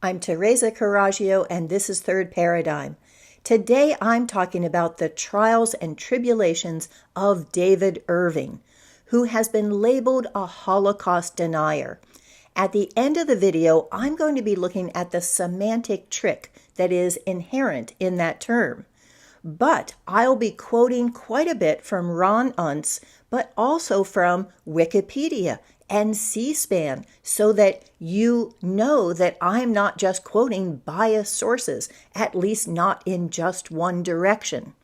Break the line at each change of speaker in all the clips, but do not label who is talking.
I'm Teresa Carraggio, and this is Third Paradigm. Today I'm talking about the trials and tribulations of David Irving, who has been labeled a Holocaust denier. At the end of the video, I'm going to be looking at the semantic trick that is inherent in that term. But I'll be quoting quite a bit from Ron Unz, but also from Wikipedia and C-SPAN, so that you know that I'm not just quoting biased sources, at least not in just one direction.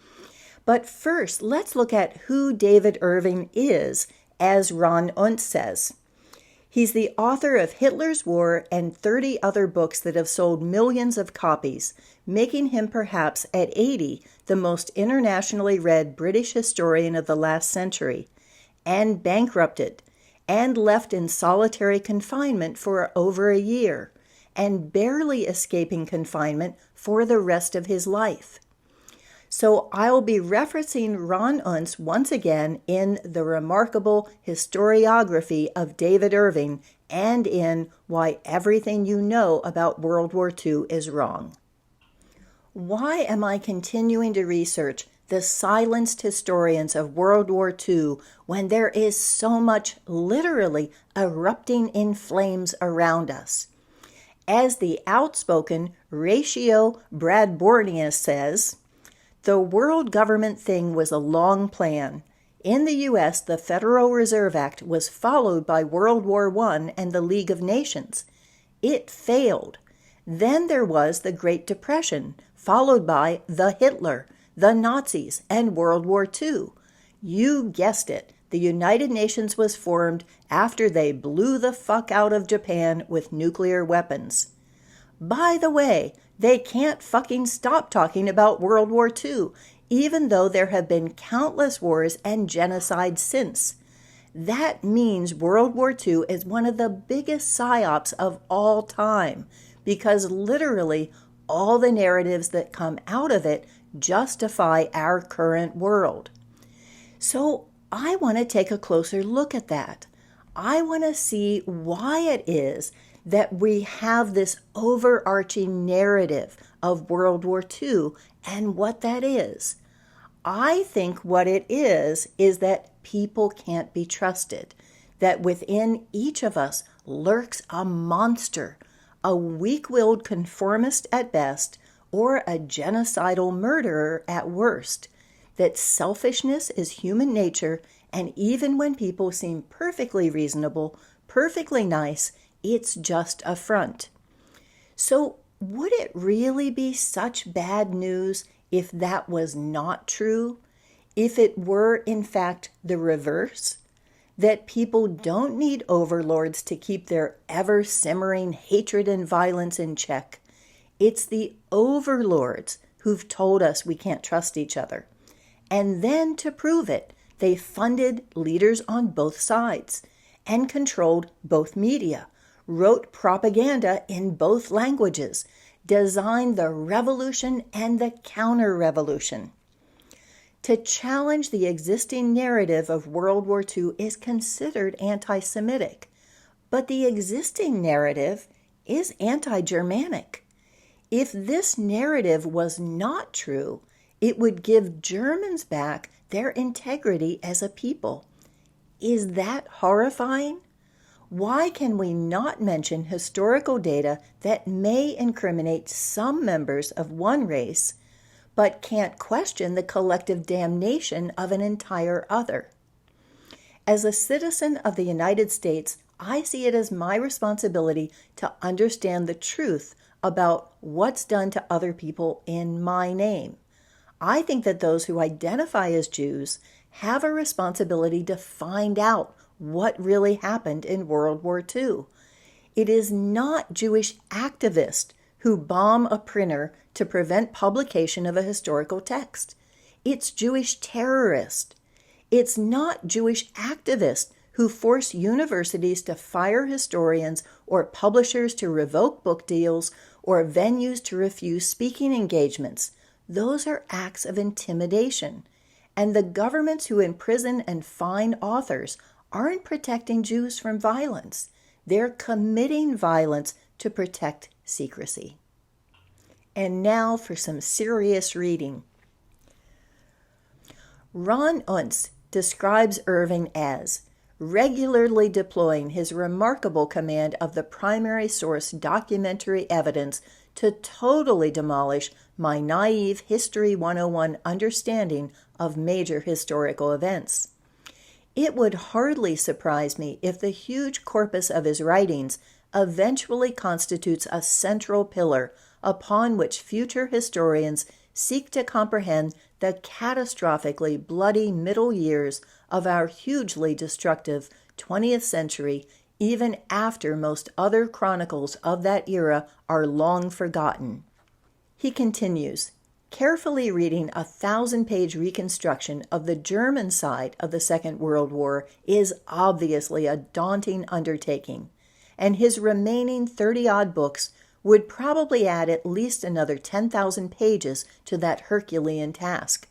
But first, let's look at who David Irving is, as Ron Unz says. He's the author of Hitler's War and 30 other books that have sold millions of copies, making him perhaps at 80 the most internationally read British historian of the last century, and bankrupted, and left in solitary confinement for over a year, and barely escaping confinement for the rest of his life. So I'll be referencing Ron Unz once again in the remarkable historiography of David Irving and in Why Everything You Know About World War II is Wrong. Why am I continuing to research the silenced historians of World War II when there is so much literally erupting in flames around us? As the outspoken Ratio Bradbornius says, the world government thing was a long plan. In the U.S., the Federal Reserve Act was followed by World War I and the League of Nations. It failed. Then there was the Great Depression, followed by the Hitler, the Nazis, and World War II. You guessed it. The United Nations was formed after they blew the fuck out of Japan with nuclear weapons. By the way, they can't fucking stop talking about World War II, even though there have been countless wars and genocide since. That means World War II is one of the biggest psyops of all time, because literally all the narratives that come out of it justify our current world. So I want to take a closer look at that. I want to see why it is that we have this overarching narrative of World War II and what that is. I think what it is that people can't be trusted, that within each of us lurks a monster, a weak-willed conformist at best, or a genocidal murderer at worst, that selfishness is human nature, and even when people seem perfectly reasonable, perfectly nice, it's just a front. So would it really be such bad news if that was not true? If it were, in fact, the reverse? That people don't need overlords to keep their ever-simmering hatred and violence in check. It's the overlords who've told us we can't trust each other. And then to prove it, they funded leaders on both sides and controlled both media, wrote propaganda in both languages, designed the revolution and the counter-revolution. To challenge the existing narrative of World War II is considered anti-Semitic, but the existing narrative is anti-Germanic. If this narrative was not true, it would give Germans back their integrity as a people. Is that horrifying? Why can we not mention historical data that may incriminate some members of one race, but can't question the collective damnation of an entire other? As a citizen of the United States, I see it as my responsibility to understand the truth about what's done to other people in my name. I think that those who identify as Jews have a responsibility to find out what really happened in World War II. It is not Jewish activists who bomb a printer to prevent publication of a historical text. It's Jewish terrorists. It's not Jewish activists who force universities to fire historians or publishers to revoke book deals or venues to refuse speaking engagements. Those are acts of intimidation. And the governments who imprison and fine authors aren't protecting Jews from violence. They're committing violence to protect secrecy. And now for some serious reading. Ron Unz describes Irving as regularly deploying his remarkable command of the primary source documentary evidence to totally demolish my naive History 101 understanding of major historical events. It would hardly surprise me if the huge corpus of his writings eventually constitutes a central pillar upon which future historians seek to comprehend the catastrophically bloody middle years of our hugely destructive 20th century, even after most other chronicles of that era are long forgotten. He continues, carefully reading a 1,000-page reconstruction of the German side of the Second World War is obviously a daunting undertaking, and his remaining 30-odd books would probably add at least another 10,000 pages to that Herculean task.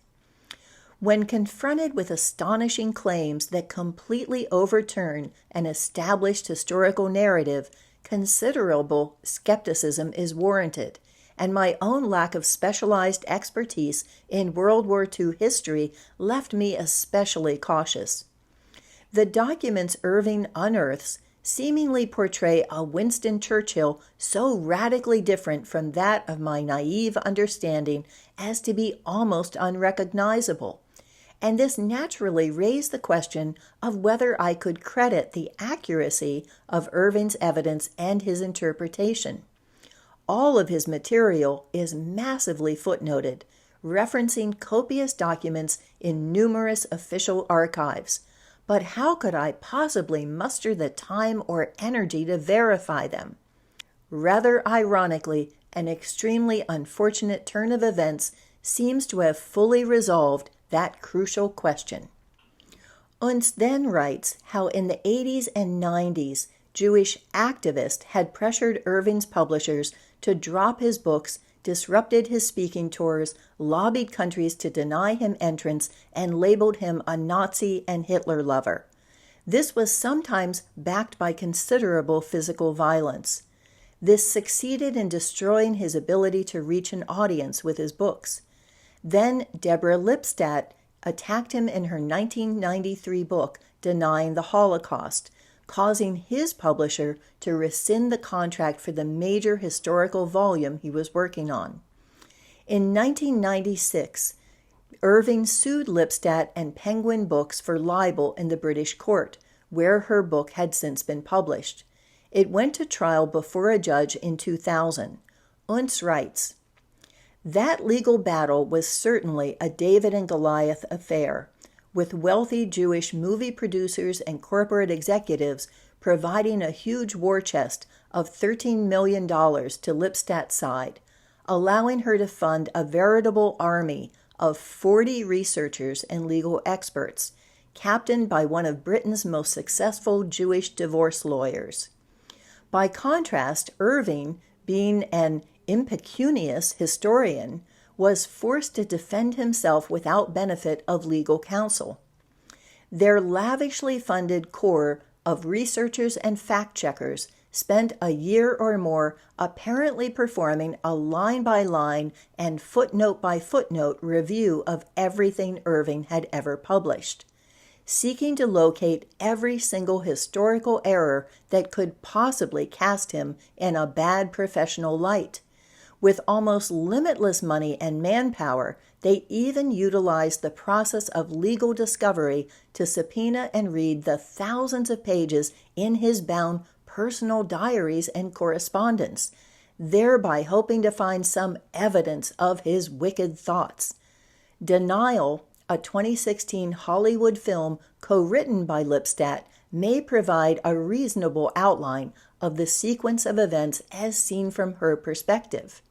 When confronted with astonishing claims that completely overturn an established historical narrative, considerable skepticism is warranted, and my own lack of specialized expertise in World War II history left me especially cautious. The documents Irving unearths seemingly portray a Winston Churchill so radically different from that of my naive understanding as to be almost unrecognizable. And this naturally raised the question of whether I could credit the accuracy of Irving's evidence and his interpretation. All of his material is massively footnoted, referencing copious documents in numerous official archives. But how could I possibly muster the time or energy to verify them? Rather ironically, an extremely unfortunate turn of events seems to have fully resolved that crucial question. Unz then writes how in the 80s and 90s, Jewish activists had pressured Irving's publishers to drop his books, disrupted his speaking tours, lobbied countries to deny him entrance, and labeled him a Nazi and Hitler lover. This was sometimes backed by considerable physical violence. This succeeded in destroying his ability to reach an audience with his books. Then Deborah Lipstadt attacked him in her 1993 book, Denying the Holocaust, causing his publisher to rescind the contract for the major historical volume he was working on. In 1996, Irving sued Lipstadt and Penguin Books for libel in the British court, where her book had since been published. It went to trial before a judge in 2000. Unz writes, that legal battle was certainly a David and Goliath affair, with wealthy Jewish movie producers and corporate executives providing a huge war chest of $13 million to Lipstadt's side, allowing her to fund a veritable army of 40 researchers and legal experts, captained by one of Britain's most successful Jewish divorce lawyers. By contrast, Irving, being an impecunious historian, was forced to defend himself without benefit of legal counsel. Their lavishly funded corps of researchers and fact-checkers spent a year or more apparently performing a line-by-line and footnote-by-footnote review of everything Irving had ever published, seeking to locate every single historical error that could possibly cast him in a bad professional light. With almost limitless money and manpower, they even utilized the process of legal discovery to subpoena and read the thousands of pages in his bound personal diaries and correspondence, thereby hoping to find some evidence of his wicked thoughts. Denial, a 2016 Hollywood film co-written by Lipstadt, may provide a reasonable outline of the sequence of events as seen from her perspective.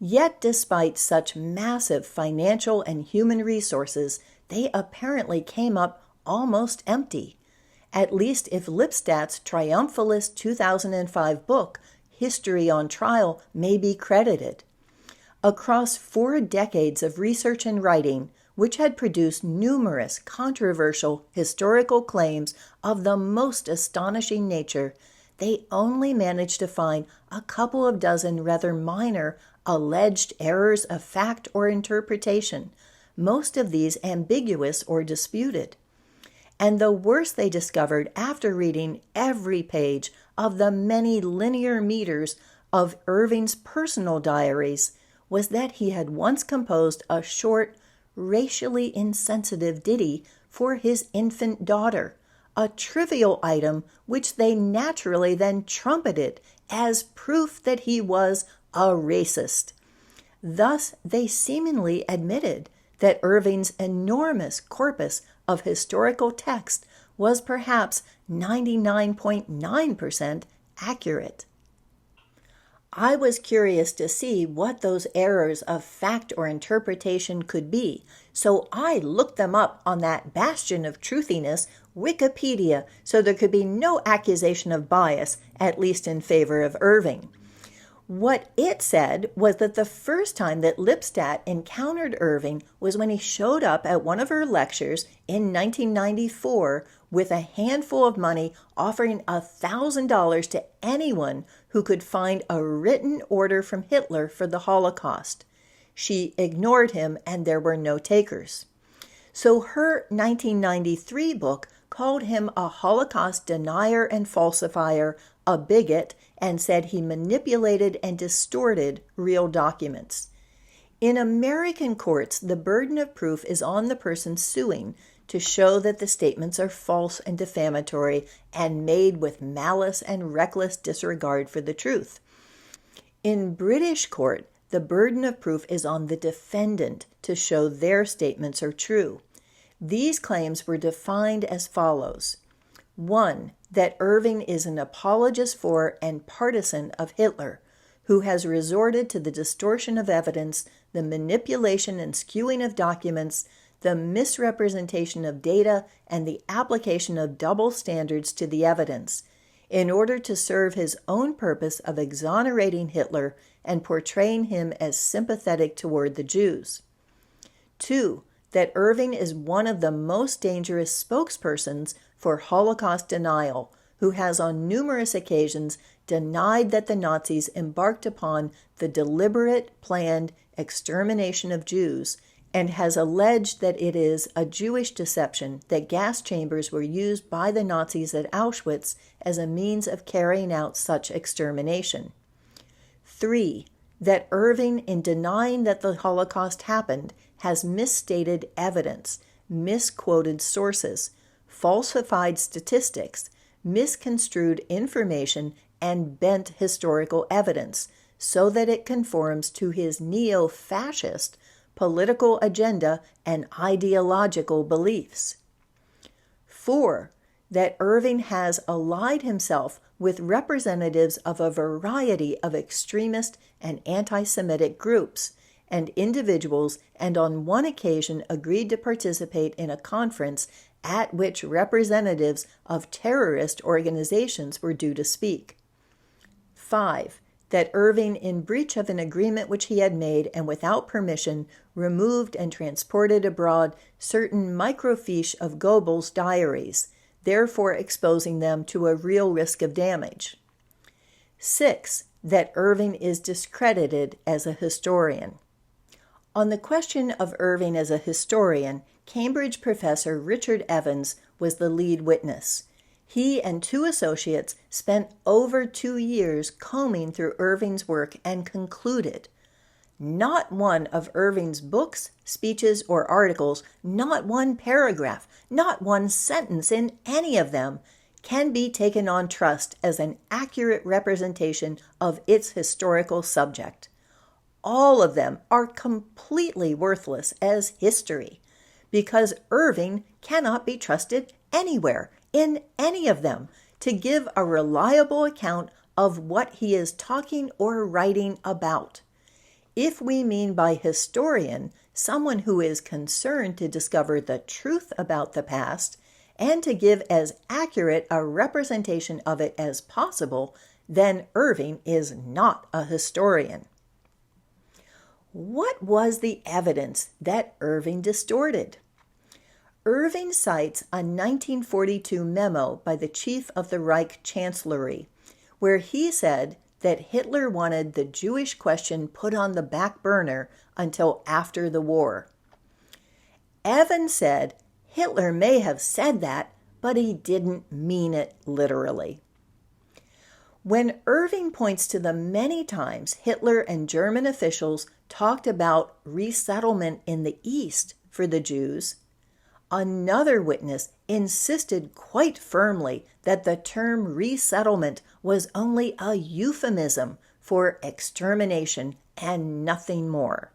Yet despite such massive financial and human resources, they apparently came up almost empty. At least if Lipstadt's triumphalist 2005 book, History on Trial, may be credited. Across 4 decades of research and writing, which had produced numerous controversial historical claims of the most astonishing nature, they only managed to find a couple of dozen rather minor alleged errors of fact or interpretation, most of these ambiguous or disputed. And the worst they discovered after reading every page of the many linear meters of Irving's personal diaries was that he had once composed a short, racially insensitive ditty for his infant daughter, a trivial item which they naturally then trumpeted as proof that he was a racist. Thus, they seemingly admitted that Irving's enormous corpus of historical text was perhaps 99.9% accurate. I was curious to see what those errors of fact or interpretation could be, so I looked them up on that bastion of truthiness, Wikipedia, so there could be no accusation of bias, at least in favor of Irving. What it said was that the first time that Lipstadt encountered Irving was when he showed up at one of her lectures in 1994 with a handful of money, offering $1,000 to anyone who could find a written order from Hitler for the Holocaust. She ignored him, and there were no takers. So her 1993 book called him a Holocaust denier and falsifier, a bigot, and said he manipulated and distorted real documents. In American courts, the burden of proof is on the person suing to show that the statements are false and defamatory and made with malice and reckless disregard for the truth. In British court, the burden of proof is on the defendant to show their statements are true. These claims were defined as follows. 1. That Irving is an apologist for and partisan of Hitler, who has resorted to the distortion of evidence, the manipulation and skewing of documents, the misrepresentation of data, and the application of double standards to the evidence, in order to serve his own purpose of exonerating Hitler and portraying him as sympathetic toward the Jews. 2. That Irving is one of the most dangerous spokespersons for Holocaust denial, who has on numerous occasions denied that the Nazis embarked upon the deliberate, planned extermination of Jews, and has alleged that it is a Jewish deception that gas chambers were used by the Nazis at Auschwitz as a means of carrying out such extermination. 3. That Irving, in denying that the Holocaust happened, has misstated evidence, misquoted sources, falsified statistics, misconstrued information, and bent historical evidence, so that it conforms to his neo-fascist political agenda and ideological beliefs. 4. That Irving has allied himself with representatives of a variety of extremist and anti-Semitic groups and individuals, and on one occasion agreed to participate in a conference at which representatives of terrorist organizations were due to speak. 5. That Irving, in breach of an agreement which he had made and without permission, removed and transported abroad certain microfiche of Goebbels' diaries, therefore exposing them to a real risk of damage. 6. That Irving is discredited as a historian. On the question of Irving as a historian, Cambridge professor Richard Evans was the lead witness. He and 2 associates spent over 2 years combing through Irving's work and concluded, not one of Irving's books, speeches, or articles, not one paragraph, not one sentence in any of them can be taken on trust as an accurate representation of its historical subject. All of them are completely worthless as history, because Irving cannot be trusted anywhere in any of them to give a reliable account of what he is talking or writing about. If we mean by historian someone who is concerned to discover the truth about the past and to give as accurate a representation of it as possible, then Irving is not a historian. What was the evidence that Irving distorted? Irving cites a 1942 memo by the chief of the Reich Chancellery, where he said that Hitler wanted the Jewish question put on the back burner until after the war. Evan said Hitler may have said that, but he didn't mean it literally. When Irving points to the many times Hitler and German officials talked about resettlement in the East for the Jews, another witness insisted quite firmly that the term resettlement was only a euphemism for extermination and nothing more.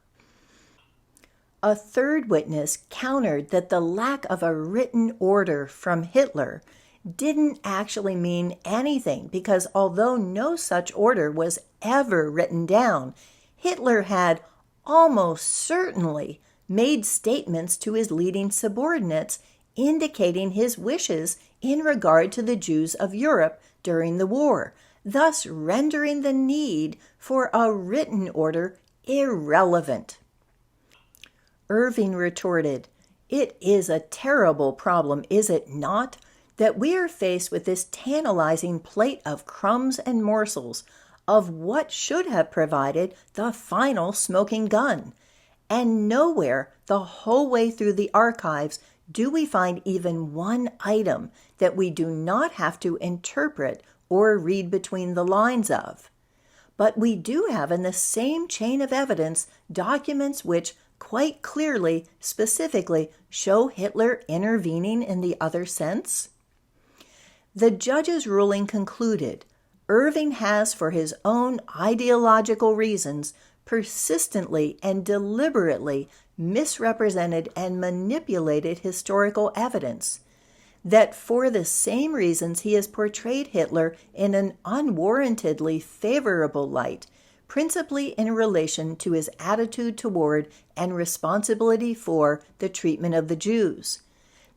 A third witness countered that the lack of a written order from Hitler didn't actually mean anything because although no such order was ever written down, Hitler had almost certainly made statements to his leading subordinates indicating his wishes in regard to the Jews of Europe during the war, thus rendering the need for a written order irrelevant. Irving retorted, "It is a terrible problem, is it not, that we are faced with this tantalizing plate of crumbs and morsels of what should have provided the final smoking gun, and nowhere the whole way through the archives do we find even one item that we do not have to interpret or read between the lines of. But we do have in the same chain of evidence documents which quite clearly, specifically, show Hitler intervening in the other sense." The judge's ruling concluded, Irving has, for his own ideological reasons, persistently and deliberately misrepresented and manipulated historical evidence, that for the same reasons he has portrayed Hitler in an unwarrantedly favorable light, principally in relation to his attitude toward and responsibility for the treatment of the Jews,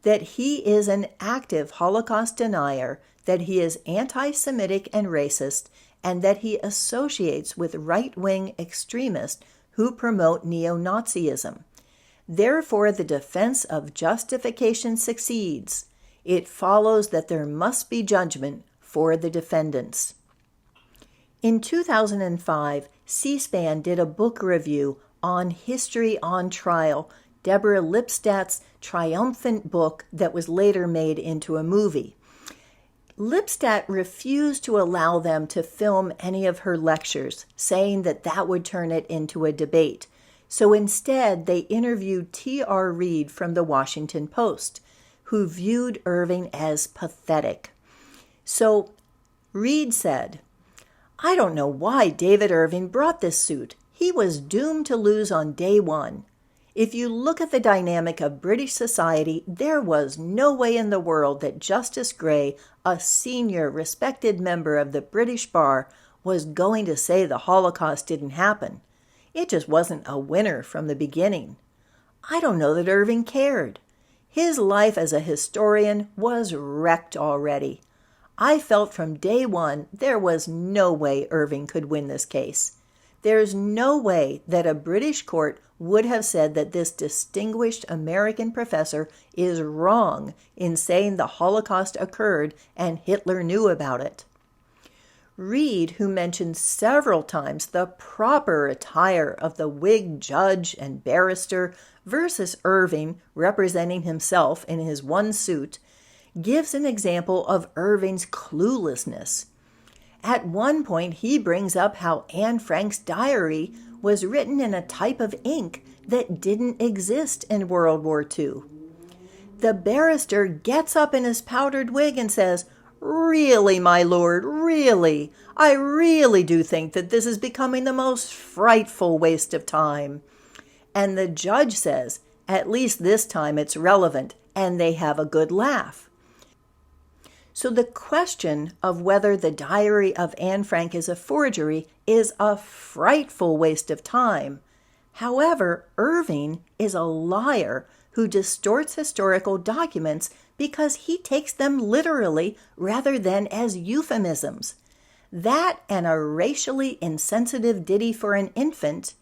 that he is an active Holocaust denier, that he is anti-Semitic and racist, and that he associates with right-wing extremists who promote neo-Nazism. Therefore, the defense of justification succeeds. It follows that there must be judgment for the defendants. In 2005, C-SPAN did a book review on History on Trial, Deborah Lipstadt's triumphant book that was later made into a movie. Lipstadt refused to allow them to film any of her lectures, saying that that would turn it into a debate. So instead, they interviewed T.R. Reid from the Washington Post, who viewed Irving as pathetic. So Reid said, "I don't know why David Irving brought this suit. He was doomed to lose on day one. If you look at the dynamic of British society, there was no way in the world that Justice Gray, a senior, respected member of the British Bar, was going to say the Holocaust didn't happen. It just wasn't a winner from the beginning. I don't know that Irving cared. His life as a historian was wrecked already. I felt from day one there was no way Irving could win this case. There's no way that a British court would have said that this distinguished American professor is wrong in saying the Holocaust occurred and Hitler knew about it." Reid, who mentioned several times the proper attire of the Whig judge and barrister versus Irving representing himself in his one suit, gives an example of Irving's cluelessness. At one point, he brings up how Anne Frank's diary was written in a type of ink that didn't exist in World War II. The barrister gets up in his powdered wig and says, "Really, my lord, really, I really do think that this is becoming the most frightful waste of time." And the judge says, "At least this time it's relevant," and they have a good laugh. So the question of whether the diary of Anne Frank is a forgery is a frightful waste of time. However, Irving is a liar who distorts historical documents because he takes them literally rather than as euphemisms. That and a racially insensitive ditty for an infant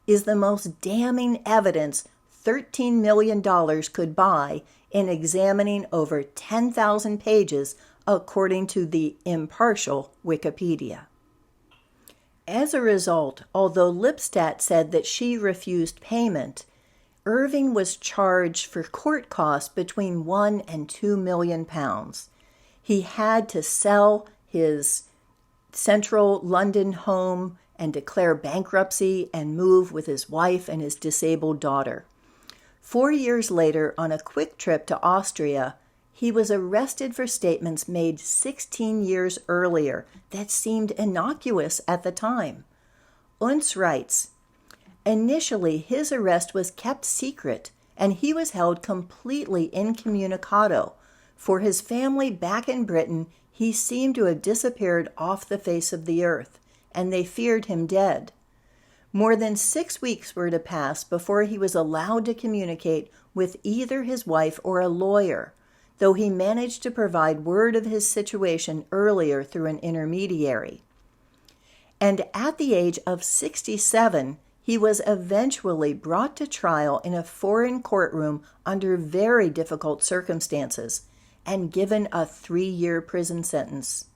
is the most damning evidence $13 million could buy in examining over 10,000 pages according to the impartial Wikipedia. As a result, although Lipstadt said that she refused payment, Irving was charged for court costs between £1 and £2 million. He had to sell his central London home and declare bankruptcy and move with his wife and his disabled daughter. 4 years later, on a quick trip to Austria, he was arrested for statements made 16 years earlier that seemed innocuous at the time. Unz writes, initially, his arrest was kept secret, and he was held completely incommunicado. For his family back in Britain, he seemed to have disappeared off the face of the earth, and they feared him dead. More than 6 weeks were to pass before he was allowed to communicate with either his wife or a lawyer, though he managed to provide word of his situation earlier through an intermediary. And at the age of 67, he was eventually brought to trial in a foreign courtroom under very difficult circumstances and given a 3-year prison sentence.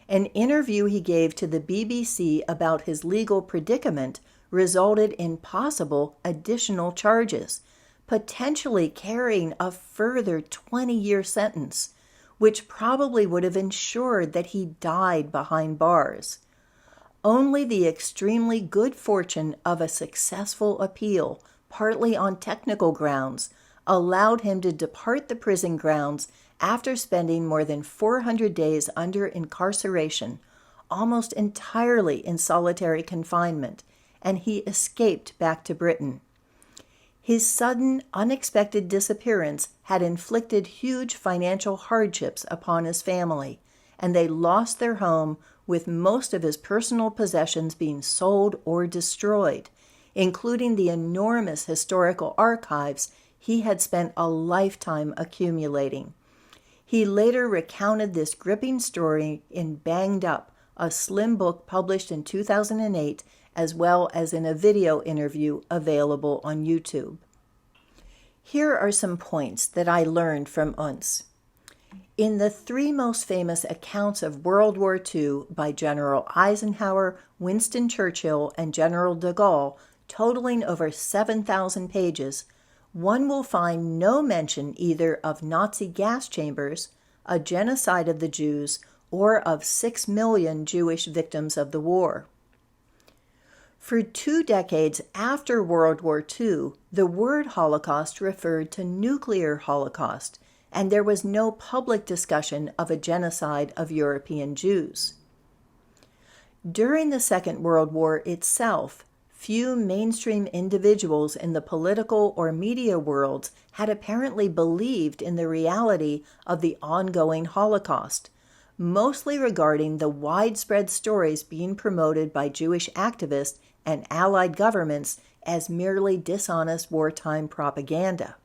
An interview he gave to the BBC about his legal predicament resulted in possible additional charges, potentially carrying a further 20-year sentence, which probably would have ensured that he died behind bars. Only the extremely good fortune of a successful appeal, partly on technical grounds, allowed him to depart the prison grounds after spending more than 400 days under incarceration, almost entirely in solitary confinement, and he escaped back to Britain. His sudden, unexpected disappearance had inflicted huge financial hardships upon his family, and they lost their home, with most of his personal possessions being sold or destroyed, including the enormous historical archives he had spent a lifetime accumulating. He later recounted this gripping story in Banged Up, a slim book published in 2008, as well as in a video interview available on YouTube. Here are some points that I learned from Unz. In the 3 most famous accounts of World War II by General Eisenhower, Winston Churchill, and General de Gaulle, totaling over 7,000 pages, one will find no mention either of Nazi gas chambers, a genocide of the Jews, or of 6 million Jewish victims of the war. For 2 decades after World War II, the word Holocaust referred to nuclear Holocaust, and there was no public discussion of a genocide of European Jews. During the Second World War itself, few mainstream individuals in the political or media worlds had apparently believed in the reality of the ongoing Holocaust, mostly regarding the widespread stories being promoted by Jewish activists and Allied governments as merely dishonest wartime propaganda.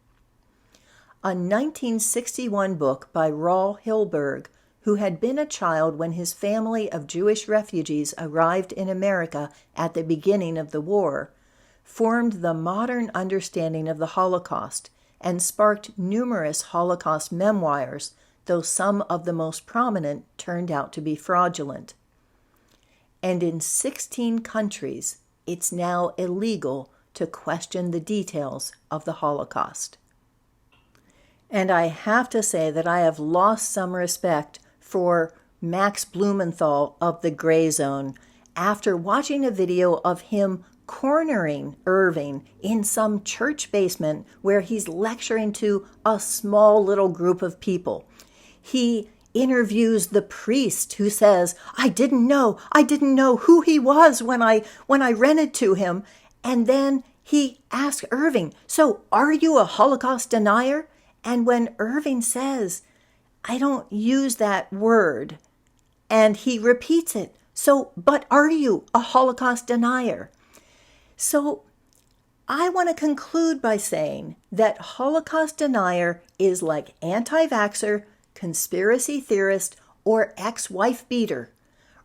A 1961 book by Raul Hilberg, who had been a child when his family of Jewish refugees arrived in America at the beginning of the war, formed the modern understanding of the Holocaust and sparked numerous Holocaust memoirs, though some of the most prominent turned out to be fraudulent. And in 16 countries, it's now illegal to question the details of the Holocaust. And I have to say that I have lost some respect for Max Blumenthal of the Gray Zone after watching a video of him cornering Irving in some church basement where he's lecturing to a small little group of people. He interviews the priest who says, I didn't know who he was when I rented to him. And then he asks Irving, so are you a Holocaust denier? And when Irving says, I don't use that word, and he repeats it, so, but are you a Holocaust denier? So I want to conclude by saying that Holocaust denier is like anti-vaxxer, conspiracy theorist, or ex-wife beater.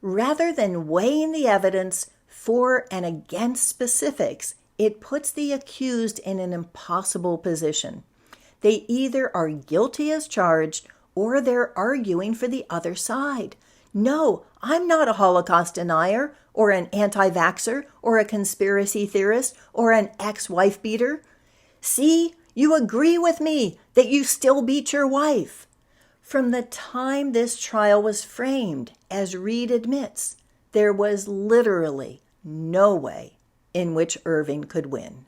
Rather than weighing the evidence for and against specifics, it puts the accused in an impossible position. They either are guilty as charged or they're arguing for the other side. No, I'm not a Holocaust denier, or an anti-vaxxer, or a conspiracy theorist, or an ex-wife beater. See, you agree with me that you still beat your wife. From the time this trial was framed, as Reed admits, there was literally no way in which Irving could win.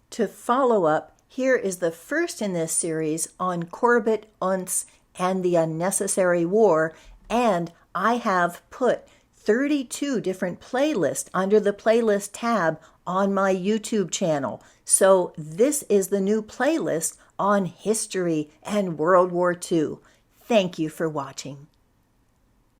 To follow up, here is the first in this series on Corbett, Unz, and the Unnecessary War, and I have put 32 different playlists under the playlist tab on my YouTube channel. So this is the new playlist on history and World War II. Thank you for watching.